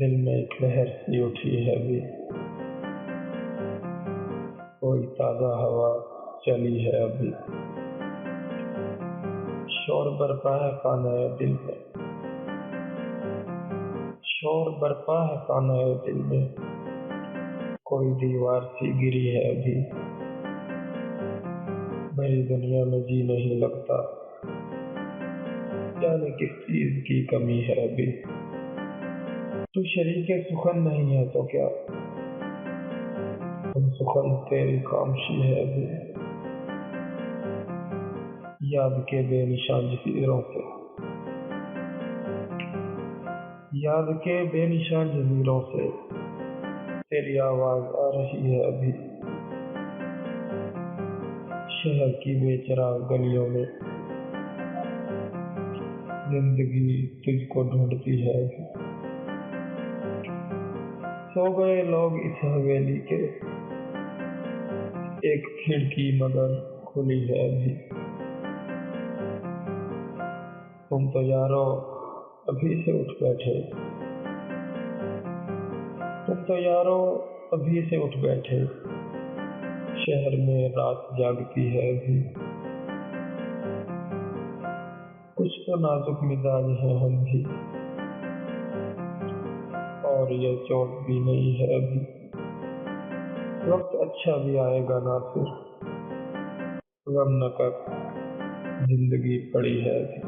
دل میں ایک لہر سی اٹھی ہے ابھی، کوئی تازہ ہوا چلی ہے ابھی، شور برپا ہے خانہ دل میں، شور برپا ہے خانہ دل میں، کوئی دیوار سی گری ہے ابھی، میری دنیا میں جی نہیں لگتا، جانے کس چیز کی کمی ہے ابھی، تو شریک سخن نہیں ہے تو کیا، ہم سخن تیری خاموشی ہے ابھی، یاد کے بے نشان جزیروں سے، یاد کے بے نشان جزیروں سے تیری آواز آ رہی ہے ابھی، شہر کی بے چراغ گلیوں میں زندگی تجھ کو ڈھونڈتی ہے ابھی، سو گئے لوگ اس حویلی کے، ایک کھڑکی مگر کھلی ہے ابھی، تم تو یارو ابھی سے اٹھ بیٹھے، تم تو یارو ابھی سے اٹھ بیٹھے، شہر میں رات جاگتی ہے ابھی، کچھ تو نازک مزاج ہیں ہم بھی، اور یہ چوٹ بھی نہیں ہے ابھی، وقت اچھا بھی آئے گا نہ پھر، غم نہ کر زندگی پڑی ہے ابھی،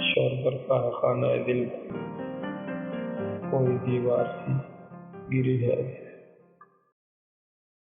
شور برپا ہے خانہ دل، کوئی دیوار سی گری ہے ابھی۔